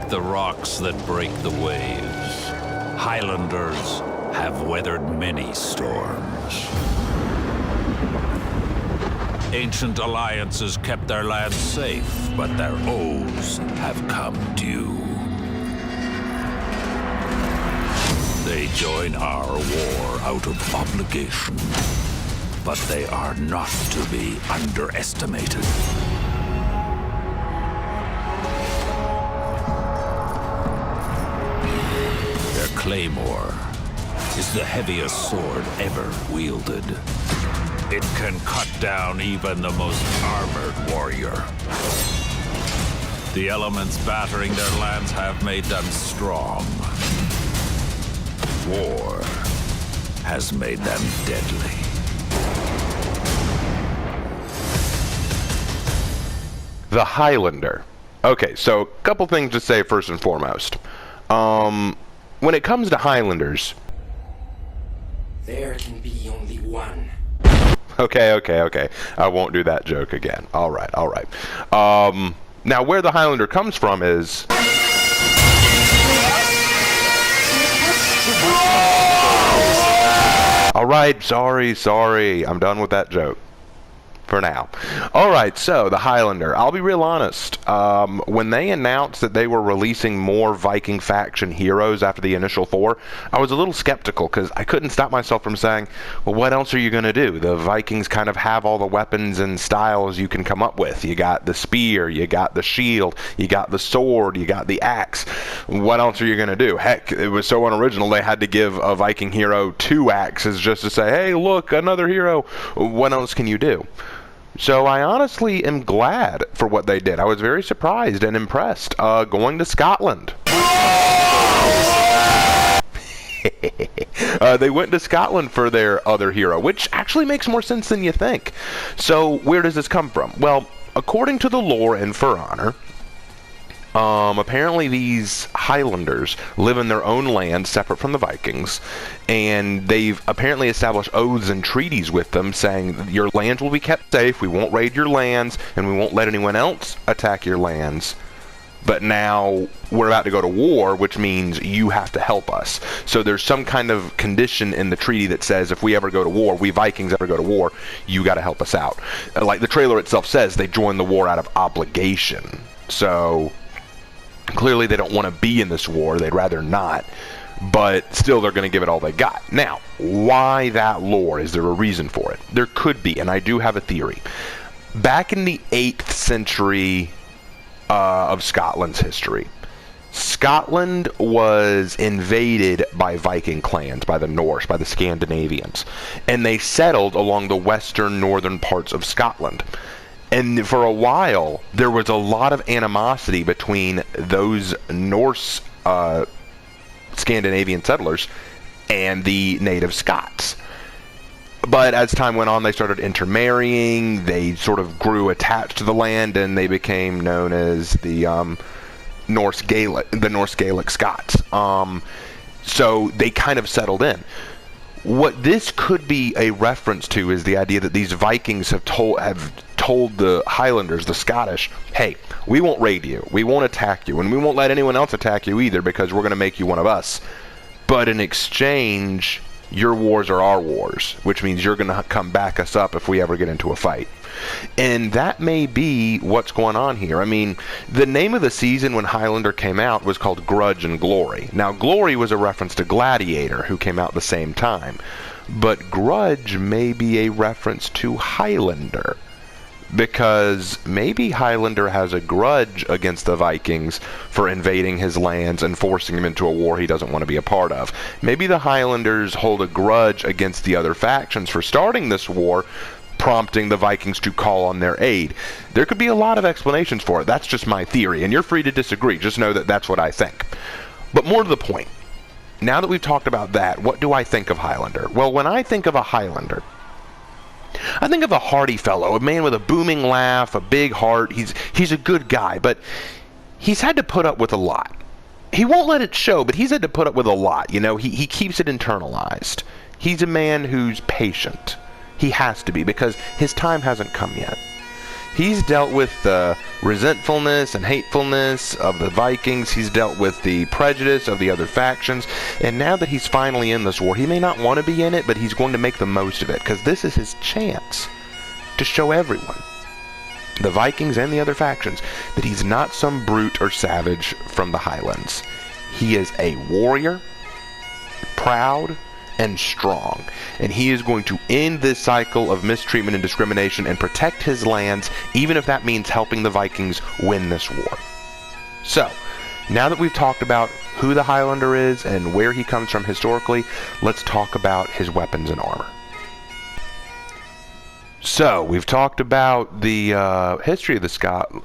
like the rocks that break the waves, Highlanders have weathered many storms. Ancient alliances kept their lands safe, but their oaths have come due. They join our war out of obligation, but they are not to be underestimated. Their claymore is the heaviest sword ever wielded. It can cut down even the most armored warrior. The elements battering their lands have made them strong. War has made them deadly. The Highlander. Okay, so a couple things to say first and foremost. When it comes to Highlanders... There can be only one. Okay. I won't do that joke again. Alright. Now, where the Highlander comes from is... Alright, sorry. I'm done with that joke. For now. Alright, so, the Highlander. I'll be real honest. When they announced that they were releasing more Viking faction heroes after the initial 4, I was a little skeptical because I couldn't stop myself from saying, well, what else are you going to do? The Vikings kind of have all the weapons and styles you can come up with. You got the spear, you got the shield, you got the sword, you got the axe. What else are you going to do? Heck, it was so unoriginal they had to give a Viking hero 2 axes just to say, hey, look, another hero. What else can you do? So I honestly am glad for what they did. I was very surprised and impressed. Going to Scotland. They went to Scotland for their other hero, which actually makes more sense than you think. So where does this come from? Well, according to the lore in For Honor, apparently these Highlanders live in their own land separate from the Vikings, and they've apparently established oaths and treaties with them saying your lands will be kept safe, we won't raid your lands, and we won't let anyone else attack your lands. But now we're about to go to war, which means you have to help us. So there's some kind of condition in the treaty that says if we ever go to war, we Vikings ever go to war, you got to help us out. Like the trailer itself says, they joined the war out of obligation. So clearly they don't want to be in this war, they'd rather not, but still they're going to give it all they got. Now, why that lore? Is there a reason for it? There could be, and I do have a theory. Back in the 8th century of Scotland's history, Scotland was invaded by Viking clans, by the Norse, by the Scandinavians, and they settled along the western northern parts of Scotland. And for a while, there was a lot of animosity between those Norse Scandinavian settlers and the native Scots. But as time went on, they started intermarrying, they sort of grew attached to the land, and they became known as the Norse Gaelic Scots. So they kind of settled in. What this could be a reference to is the idea that these Vikings have told the Highlanders, the Scottish, hey, we won't raid you, we won't attack you, and we won't let anyone else attack you either because we're going to make you one of us. But in exchange, your wars are our wars, which means you're going to come back us up if we ever get into a fight. And that may be what's going on here. I mean, the name of the season when Highlander came out was called Grudge and Glory. Now, Glory was a reference to Gladiator, who came out the same time. But Grudge may be a reference to Highlander, because maybe Highlander has a grudge against the Vikings for invading his lands and forcing him into a war he doesn't want to be a part of. Maybe the Highlanders hold a grudge against the other factions for starting this war, prompting the Vikings to call on their aid. There could be a lot of explanations for it. That's just my theory, and you're free to disagree. Just know that that's what I think. But more to the point, now that we've talked about that, what do I think of Highlander? Well, when I think of a Highlander, I think of a hearty fellow, a man with a booming laugh, a big heart. He's a good guy, but he's had to put up with a lot. He won't let it show, but he's had to put up with a lot. You know, he keeps it internalized. He's a man who's patient. He has to be, because his time hasn't come yet. He's dealt with the resentfulness and hatefulness of the Vikings. He's dealt with the prejudice of the other factions. And now that he's finally in this war, he may not want to be in it, but he's going to make the most of it, because this is his chance to show everyone, the Vikings and the other factions, that he's not some brute or savage from the Highlands. He is a warrior, proud and strong, and he is going to end this cycle of mistreatment and discrimination and protect his lands, even if that means helping the Vikings win this war. So, now that we've talked about who the Highlander is and where he comes from historically, let's talk about his weapons and armor. So, we've talked about the history of the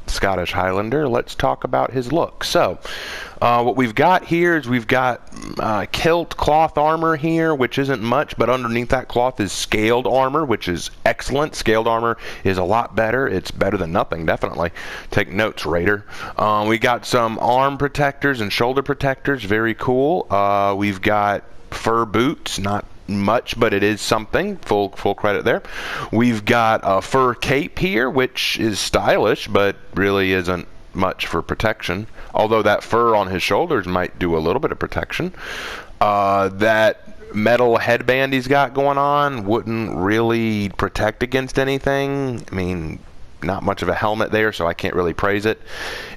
Scottish Highlander. Let's talk about his look. So, what we've got here is we've got kilt cloth armor here, which isn't much, but underneath that cloth is scaled armor, which is excellent. Scaled armor is a lot better. It's better than nothing, definitely. Take notes, Raider. We got some arm protectors and shoulder protectors. Very cool. We've got fur boots, not much, but it is something. Full credit there. We've got a fur cape here, which is stylish, but really isn't much for protection. Although that fur on his shoulders might do a little bit of protection. That metal headband he's got going on wouldn't really protect against anything. I mean, not much of a helmet there, so I can't really praise it.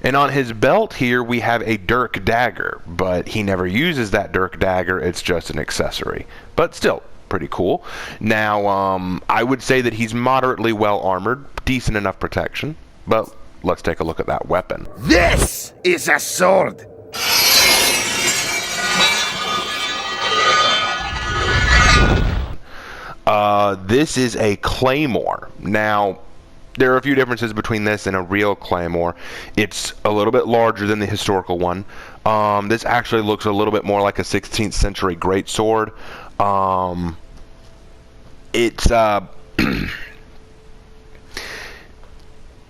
And on his belt here, we have a dirk dagger, but he never uses that dirk dagger. It's just an accessory, but still pretty cool. Now, I would say that he's moderately well armored, decent enough protection, but let's take a look at that weapon. This is a sword. This is a claymore. Now, there are a few differences between this and a real claymore. It's a little bit larger than the historical one. This actually looks a little bit more like a 16th century greatsword. It's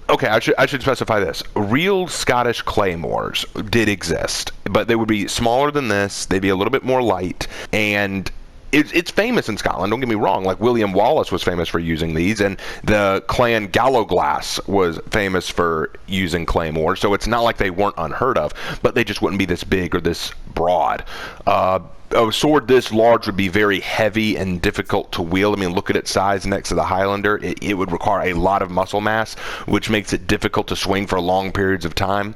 okay, I should specify this. Real Scottish claymores did exist, but they would be smaller than this. They'd be a little bit more light, and it's famous in Scotland, don't get me wrong. Like, William Wallace was famous for using these, and the clan Gallowglass was famous for using claymores, so it's not like they weren't unheard of, but they just wouldn't be this big or this broad. A sword this large would be very heavy and difficult to wield. I mean, look at its size next to the Highlander. It would require a lot of muscle mass, which makes it difficult to swing for long periods of time.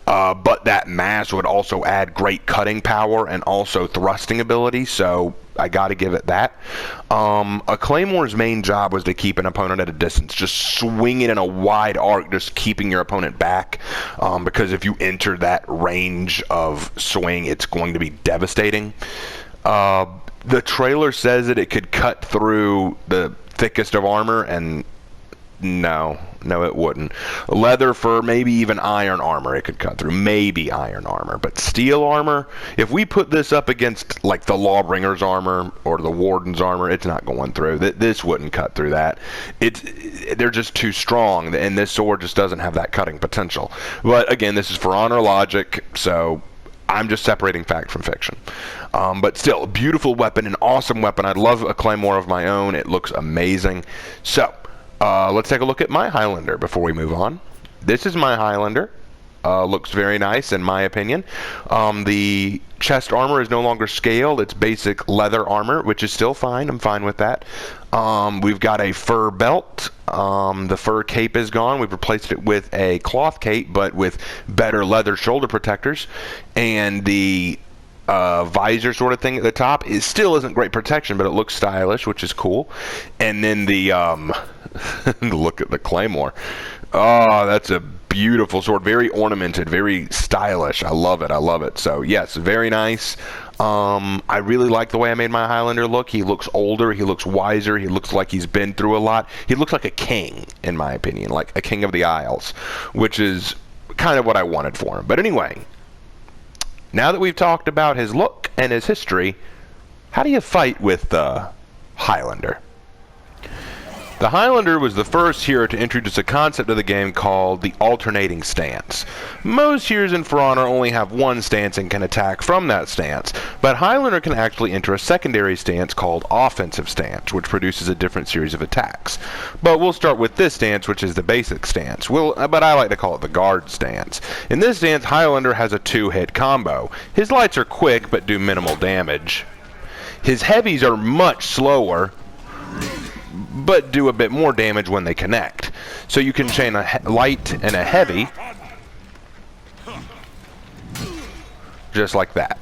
But that mass would also add great cutting power and also thrusting ability, so I got to give it that. A Claymore's main job was to keep an opponent at a distance, just swing it in a wide arc, just keeping your opponent back, because if you enter that range of swing, it's going to be devastating. The trailer says that it could cut through the thickest of armor, and no, it wouldn't. Leather, fur, maybe even iron armor it could cut through. Maybe iron armor. But steel armor, if we put this up against, like, the Lawbringer's armor or the Warden's armor, it's not going through. This wouldn't cut through that. They're just too strong, and this sword just doesn't have that cutting potential. But, again, this is for honor logic, so I'm just separating fact from fiction. But still, a beautiful weapon, an awesome weapon. I'd love a claymore of my own. It looks amazing. So, let's take a look at my Highlander before we move on. This is my Highlander. Looks very nice in my opinion. The chest armor is no longer scaled. It's basic leather armor, which is still fine. I'm fine with that. We've got a fur belt. The fur cape is gone. We've replaced it with a cloth cape, but with better leather shoulder protectors. And the visor sort of thing at the top still isn't great protection, but it looks stylish, which is cool. And then the look at the claymore. Oh, that's a beautiful sword. Very ornamented, very stylish. I love it. So yes, very nice. I really like the way I made my Highlander look. He looks older, he looks wiser, he looks like he's been through a lot. He looks like a king, in my opinion, like a king of the Isles, which is kind of what I wanted for him. But anyway, now that we've talked about his look and his history, how do you fight with the Highlander? The Highlander was the first hero to introduce a concept of the game called the alternating stance. Most heroes in For Honor only have one stance and can attack from that stance, but Highlander can actually enter a secondary stance called offensive stance, which produces a different series of attacks. But we'll start with this stance, which is the basic stance, but I like to call it the guard stance. In this stance, Highlander has a 2-hit combo. His lights are quick but do minimal damage. His heavies are much slower, but do a bit more damage when they connect. So you can chain a light and a heavy, just like that.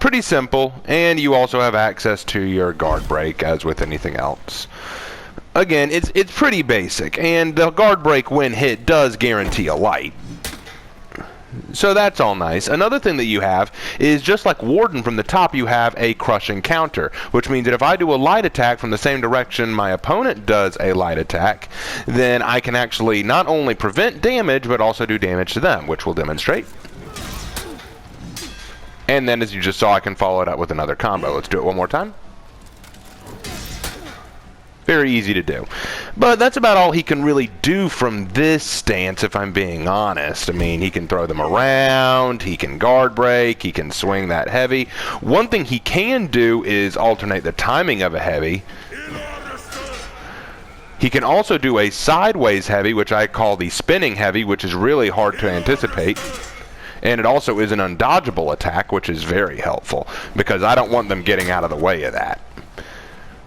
Pretty simple, and you also have access to your guard break, as with anything else. Again, it's pretty basic, and the guard break when hit does guarantee a light. So that's all nice. Another thing that you have is, just like Warden from the top, you have a crushing counter, which means that if I do a light attack from the same direction my opponent does a light attack, then I can actually not only prevent damage, but also do damage to them, which we'll demonstrate. And then, as you just saw, I can follow it up with another combo. Let's do it one more time. Very easy to do. But that's about all he can really do from this stance, if I'm being honest. I mean, he can throw them around, he can guard break, he can swing that heavy. One thing he can do is alternate the timing of a heavy. He can also do a sideways heavy, which I call the spinning heavy, which is really hard to anticipate. And it also is an undodgeable attack, which is very helpful, because I don't want them getting out of the way of that.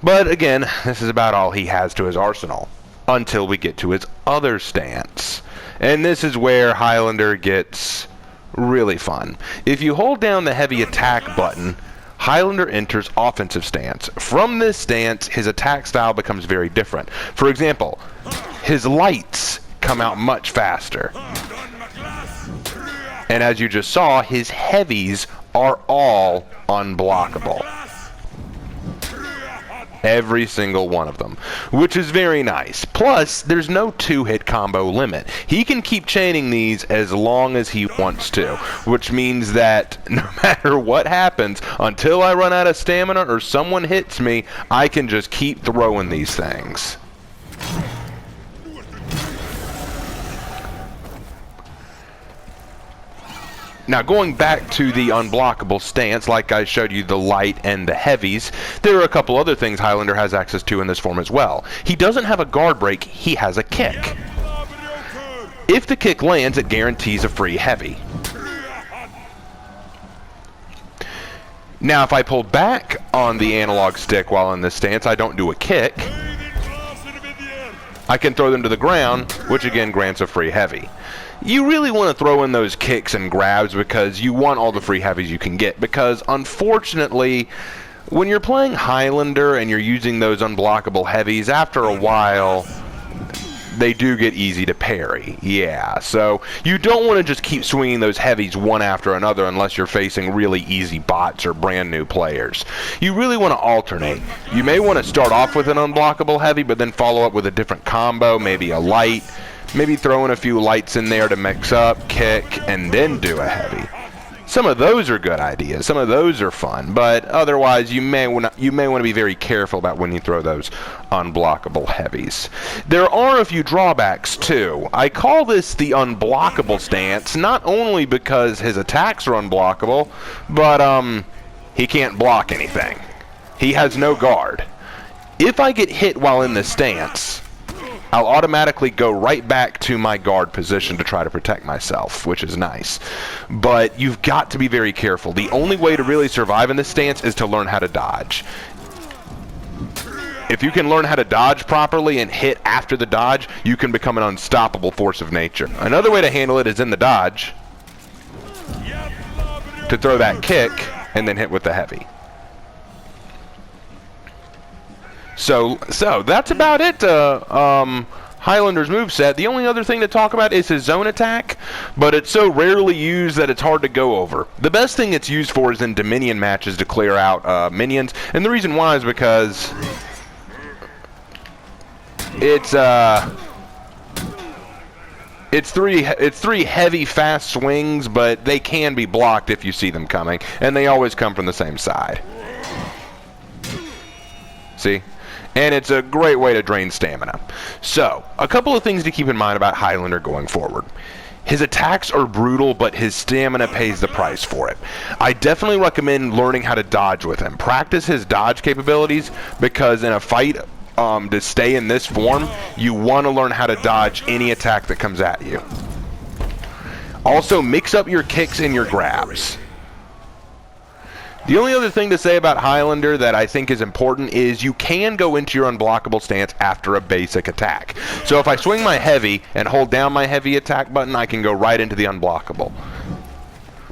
But again, this is about all he has to his arsenal, until we get to his other stance. And this is where Highlander gets really fun. If you hold down the heavy attack button, Highlander enters offensive stance. From this stance, his attack style becomes very different. For example, his lights come out much faster. And as you just saw, his heavies are all unblockable. Every single one of them, which is very nice. Plus, there's no 2-hit combo limit. He can keep chaining these as long as he wants to, which means that no matter what happens, until I run out of stamina or someone hits me, I can just keep throwing these things. Now, going back to the unblockable stance, like I showed you the light and the heavies, there are a couple other things Highlander has access to in this form as well. He doesn't have a guard break, he has a kick. If the kick lands, it guarantees a free heavy. Now, if I pull back on the analog stick while in this stance, I don't do a kick. I can throw them to the ground, which again grants a free heavy. You really want to throw in those kicks and grabs because you want all the free heavies you can get, because unfortunately, when you're playing Highlander and you're using those unblockable heavies, after a while, they do get easy to parry. Yeah, so you don't want to just keep swinging those heavies one after another unless you're facing really easy bots or brand new players. You really want to alternate. You may want to start off with an unblockable heavy, but then follow up with a different combo, maybe a light, maybe throw in a few lights in there to mix up, kick, and then do a heavy. Some of those are good ideas. Some of those are fun, but otherwise you may want to be very careful about when you throw those unblockable heavies. There are a few drawbacks too. I call this the unblockable stance, not only because his attacks are unblockable, but he can't block anything. He has no guard. If I get hit while in this stance, I'll automatically go right back to my guard position to try to protect myself, which is nice. But you've got to be very careful. The only way to really survive in this stance is to learn how to dodge. If you can learn how to dodge properly and hit after the dodge, you can become an unstoppable force of nature. Another way to handle it is in the dodge, to throw that kick and then hit with the heavy. So that's about it. Highlander's moveset. The only other thing to talk about is his zone attack, but it's so rarely used that it's hard to go over. The best thing it's used for is in Dominion matches to clear out minions, and the reason why is because it's three heavy, fast swings, but they can be blocked if you see them coming, and they always come from the same side. See? and it's a great way to drain stamina. So, a couple of things to keep in mind about Highlander going forward. His attacks are brutal, but his stamina pays the price for it. I definitely recommend learning how to dodge with him. Practice his dodge capabilities, because in a fight, to stay in this form, you want to learn how to dodge any attack that comes at you. Also, mix up your kicks and your grabs. The only other thing to say about Highlander that I think is important is you can go into your unblockable stance after a basic attack. So if I swing my heavy and hold down my heavy attack button, I can go right into the unblockable.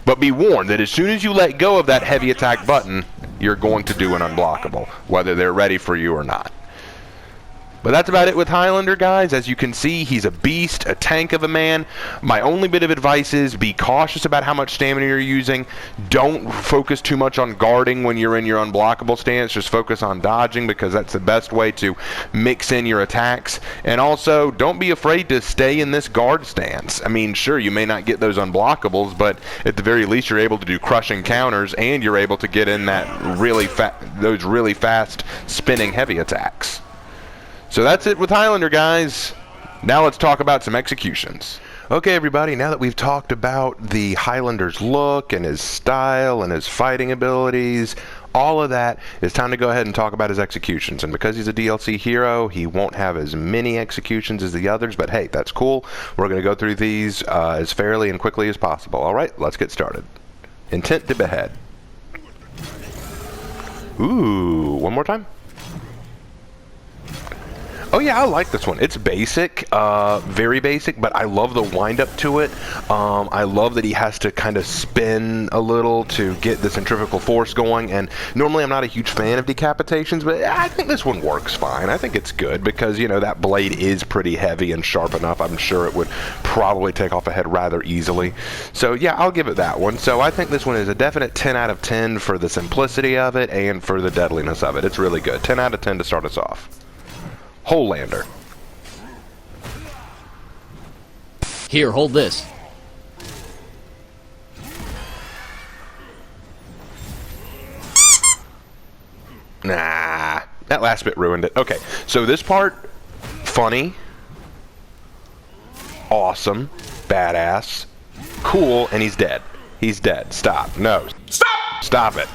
But be warned that as soon as you let go of that heavy attack button, you're going to do an unblockable, whether they're ready for you or not. But that's about it with Highlander, guys. As you can see, he's a beast, a tank of a man. My only bit of advice is be cautious about how much stamina you're using. Don't focus too much on guarding when you're in your unblockable stance. Just focus on dodging, because that's the best way to mix in your attacks. And also, don't be afraid to stay in this guard stance. I mean, sure, you may not get those unblockables, but at the very least, you're able to do crushing counters, and you're able to get in that those really fast spinning heavy attacks. So that's it with Highlander, guys. Now let's talk about some executions. Okay, everybody, now that we've talked about the Highlander's look and his style and his fighting abilities, all of that, it's time to go ahead and talk about his executions. And because he's a DLC hero, he won't have as many executions as the others, but hey, that's cool. We're going to go through these as fairly and quickly as possible. All right, let's get started. Intent to Behead. Ooh, one more time. Oh yeah, I like this one. It's basic, very basic, but I love the wind-up to it. I love that he has to kind of spin a little to get the centrifugal force going, and normally I'm not a huge fan of decapitations, but I think this one works fine. I think it's good because, you know, that blade is pretty heavy and sharp enough. I'm sure it would probably take off a head rather easily. So yeah, I'll give it that one. So I think this one is a definite 10 out of 10 for the simplicity of it and for the deadliness of it. It's really good. 10 out of 10 to start us off. Highlander. Here, hold this. Nah, that last bit ruined it. Okay, so this part, funny, awesome, badass, cool, and he's dead. He's dead. Stop. No. Stop! Stop it.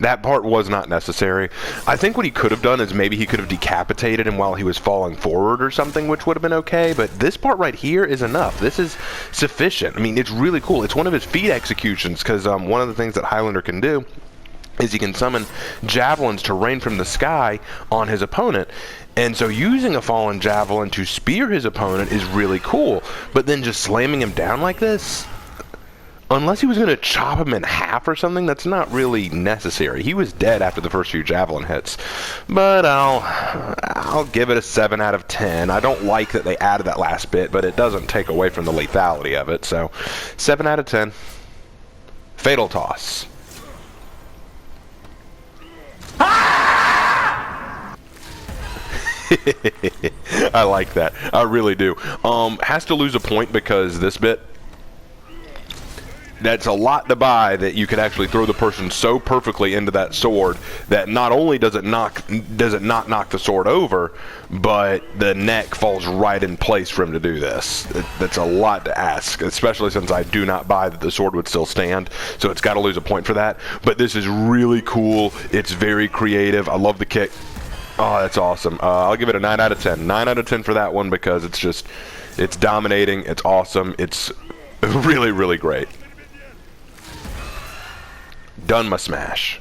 That part was not necessary. I think what he could have done is maybe he could have decapitated him while he was falling forward or something, which would have been okay, but this part right here is enough. This is sufficient. I mean, it's really cool. It's one of his feat executions, because one of the things that Highlander can do is he can summon javelins to rain from the sky on his opponent. And so using a fallen javelin to spear his opponent is really cool, but then just slamming him down like this, unless he was going to chop him in half or something, that's not really necessary. He was dead after the first few javelin hits. But I'll give it a 7 out of 10. I don't like that they added that last bit, but it doesn't take away from the lethality of it. So 7 out of 10. Fatal Toss. I like that. I really do. Has to lose a point because this bit, that's a lot to buy that you can actually throw the person so perfectly into that sword that not only does it not knock the sword over, but the neck falls right in place for him to do this. That's a lot to ask, especially since I do not buy that the sword would still stand, so it's got to lose a point for that. But this is really cool. It's very creative. I love the kick. Oh, that's awesome. I'll give it a 9 out of 10. 9 out of 10 for that one because it's dominating. It's awesome. It's really, really great. Done my smash.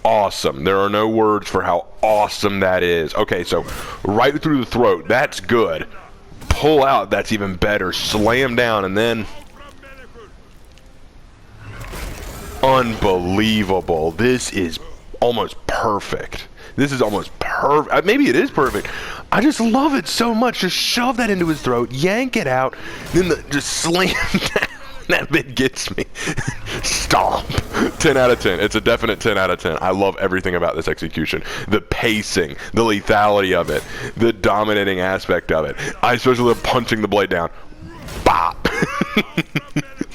Awesome. There are no words for how awesome that is. Okay, so right through the throat. That's good. Pull out. That's even better. Slam down and then... Unbelievable. This is almost perfect. This is almost perfect. Maybe it is perfect. I just love it so much. Just shove that into his throat, yank it out, then just slam down. That bit gets me. Stomp. 10 out of 10. It's a definite 10 out of 10. I love everything about this execution. The pacing, the lethality of it, the dominating aspect of it. I especially love punching the blade down. Bop.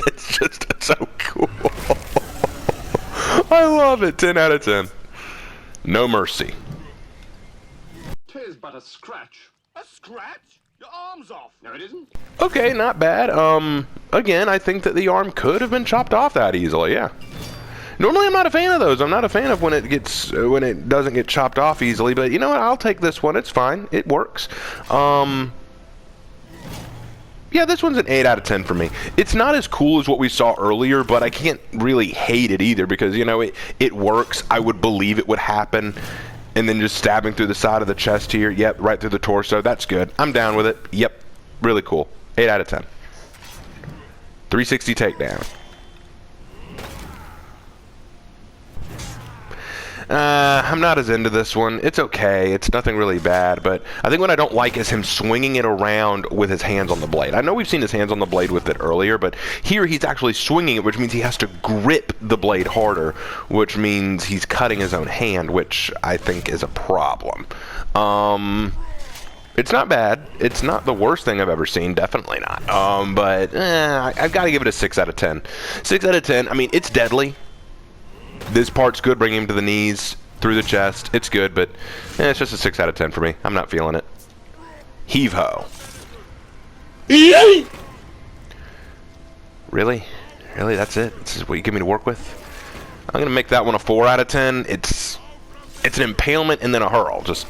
It's just so cool. I love it. 10 out of 10. No mercy. 'Tis but a scratch. A scratch? Your arm's off. No, it isn't. Okay, not bad. Again, I think that the arm could have been chopped off that easily, yeah. Normally I'm not a fan of those. I'm not a fan of when it doesn't get chopped off easily, but you know what? I'll take this one. It's fine. It works. Yeah, this one's an 8 out of 10 for me. It's not as cool as what we saw earlier, but I can't really hate it either because, you know, it works. I would believe it would happen. And then just stabbing through the side of the chest here. Yep, right through the torso. That's good. I'm down with it. Yep, really cool. 8 out of 10. 360 takedown. I'm not as into this one. It's okay. It's nothing really bad, but I think what I don't like is him swinging it around with his hands on the blade. I know we've seen his hands on the blade with it earlier, but here he's actually swinging it, which means he has to grip the blade harder, which means he's cutting his own hand, which I think is a problem. It's not bad. It's not the worst thing I've ever seen. Definitely not. But I've got to give it a 6 out of 10. 6 out of 10. I mean, it's deadly. This part's good, bringing him to the knees, through the chest. It's good, but it's just a 6 out of 10 for me. I'm not feeling it. Heave-ho. Really? Really? That's it? This is what you give me to work with? I'm going to make that one a 4 out of 10. It's an impalement and then a hurl. Just,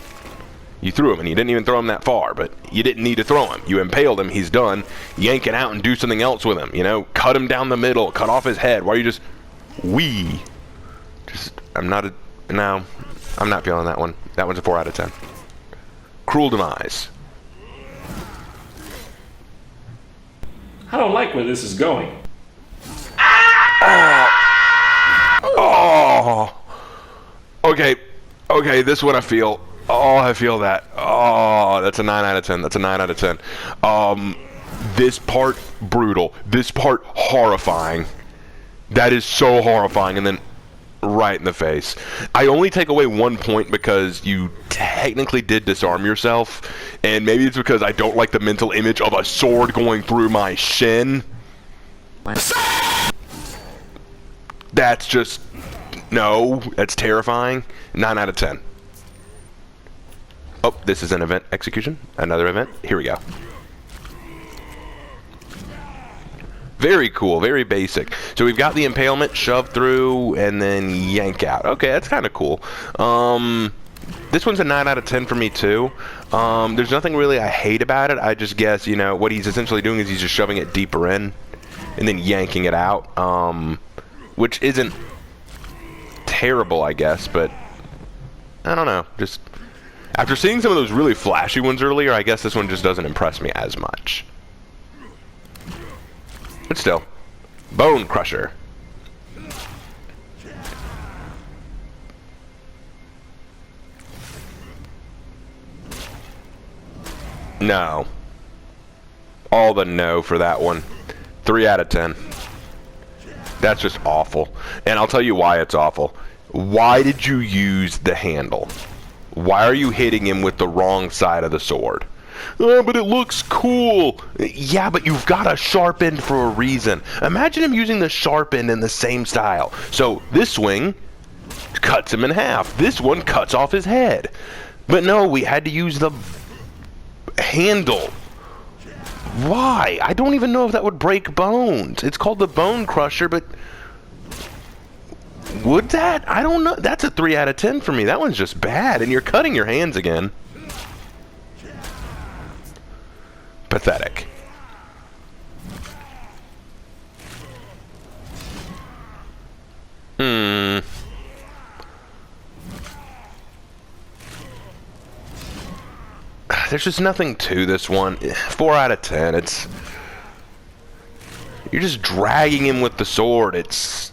you threw him, and you didn't even throw him that far, but you didn't need to throw him. You impaled him. He's done. Yank it out and do something else with him. You know, cut him down the middle, cut off his head. Why are you just... Wee. I'm not feeling that one. That one's a 4 out of 10. Cruel Demise. I don't like where this is going. Oh. Okay, this one I feel. Oh, I feel that. Oh, that's a 9 out of 10. That's a 9 out of 10. This part, brutal. This part, horrifying. That is so horrifying, and then right in the face. I only take away 1 point because you technically did disarm yourself, and maybe it's because I don't like the mental image of a sword going through my shin. That's just... no, that's terrifying. 9 out of 10. Oh, this is an event execution. Another event. Here we go. Very cool, very basic. So we've got the impalement, shove through, and then yank out. Okay, that's kind of cool. This one's a 9 out of 10 for me too. There's nothing really I hate about it. I just guess, you know, what he's essentially doing is he's just shoving it deeper in and then yanking it out, which isn't terrible, I guess, but I don't know. Just after seeing some of those really flashy ones earlier, I guess this one just doesn't impress me as much. But still, Bonecrusher. No. All the no for that one. 3 out of 10. That's just awful. And I'll tell you why it's awful. Why did you use the handle? Why are you hitting him with the wrong side of the sword? Oh, but it looks cool. Yeah, but you've got a sharp end for a reason. Imagine him using the sharp end in the same style. So this swing cuts him in half. This one cuts off his head. But no, we had to use the handle. Why? I don't even know if that would break bones. It's called the Bonecrusher, but would that? I don't know. That's a 3 out of 10 for me. That one's just bad, and you're cutting your hands again. Pathetic. There's just nothing to this one. 4 out of 10. It's... you're just dragging him with the sword. It's...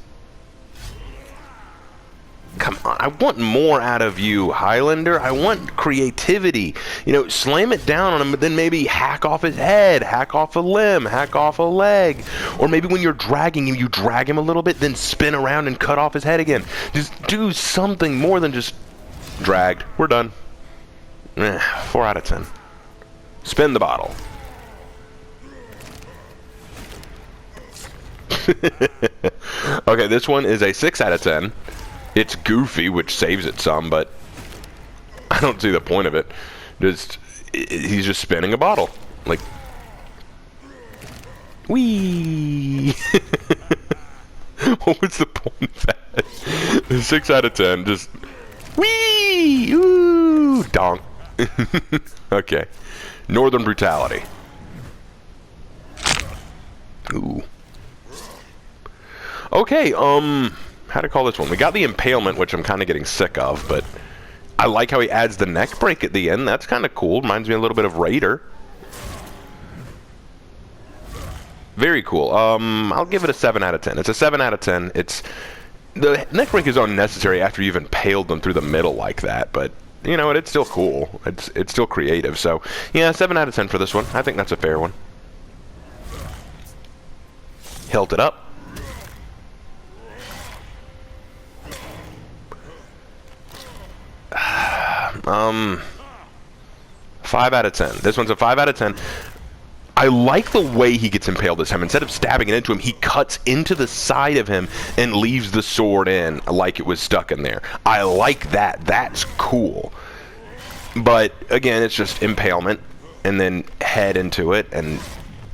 come on. I want more out of you, Highlander. I want creativity. You know, slam it down on him, but then maybe hack off his head, hack off a limb, hack off a leg. Or maybe when you're dragging him, you drag him a little bit, then spin around and cut off his head again. Just do something more than just dragged. We're done. 4 out of 10. Spin the bottle. Okay, this one is a 6 out of 10. It's goofy, which saves it some, but I don't see the point of it. He's just spinning a bottle. Like, whee! What was the point of that? 6 out of 10, just whee! Ooh! Donk. Okay. Northern Brutality. Ooh. Okay, how to call this one? We got the Impalement, which I'm kind of getting sick of, but I like how he adds the neck break at the end. That's kind of cool. Reminds me a little bit of Raider. Very cool. I'll give it a 7 out of 10. It's a 7 out of 10. The neck break is unnecessary after you've impaled them through the middle like that, but you know what? It's still cool. It's still creative. So yeah, 7 out of 10 for this one. I think that's a fair one. Hilt It Up. 5 out of 10. This one's a 5 out of 10. I like the way he gets impaled this time. Instead of stabbing it into him, he cuts into the side of him and leaves the sword in like it was stuck in there. I like that. That's cool. But again, it's just impalement and then head into it, and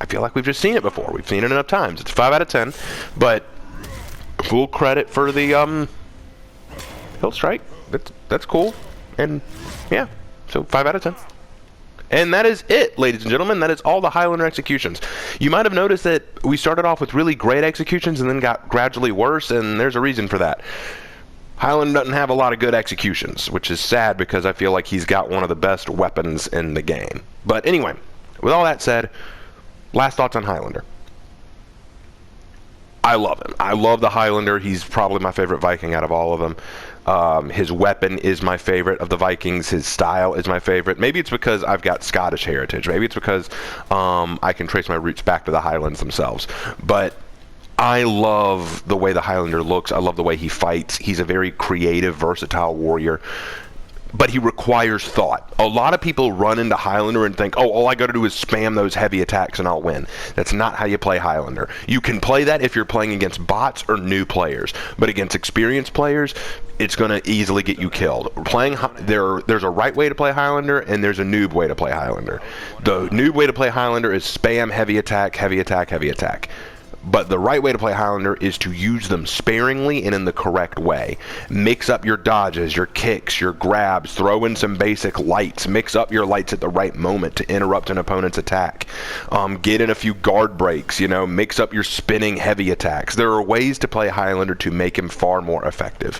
I feel like we've just seen it before. We've seen it enough times. It's 5 out of 10, but full credit for the Hilt Strike. That's cool. And yeah, so 5 out of 10. And that is it, ladies and gentlemen. That is all the Highlander executions. You might have noticed that we started off with really great executions and then got gradually worse, and there's a reason for that. Highlander doesn't have a lot of good executions, which is sad because I feel like he's got one of the best weapons in the game. But anyway, with all that said, last thoughts on Highlander. I love him. I love the Highlander. He's probably my favorite Viking out of all of them. His weapon is my favorite of the Vikings. His style is my favorite. Maybe it's because I've got Scottish heritage. Maybe it's because I can trace my roots back to the Highlands themselves. But I love the way the Highlander looks. I love the way he fights. He's a very creative, versatile warrior. But he requires thought. A lot of people run into Highlander and think, oh, all I got to do is spam those heavy attacks and I'll win. That's not how you play Highlander. You can play that if you're playing against bots or new players. But against experienced players, it's going to easily get you killed. There's a right way to play Highlander and there's a noob way to play Highlander. The noob way to play Highlander is spam heavy attack, heavy attack, heavy attack. But the right way to play Highlander is to use them sparingly and in the correct way. Mix up your dodges, your kicks, your grabs, throw in some basic lights, mix up your lights at the right moment to interrupt an opponent's attack. Get in a few guard breaks, mix up your spinning heavy attacks. There are ways to play Highlander to make him far more effective.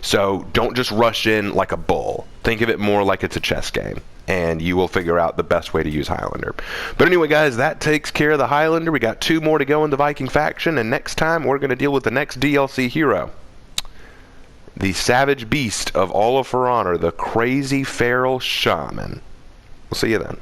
So don't just rush in like a bull. Think of it more like it's a chess game, and you will figure out the best way to use Highlander. But anyway, guys, that takes care of the Highlander. We got 2 more to go in the Viking faction, and next time we're going to deal with the next DLC hero. The savage beast of all of For Honor, the crazy feral shaman. We'll see you then.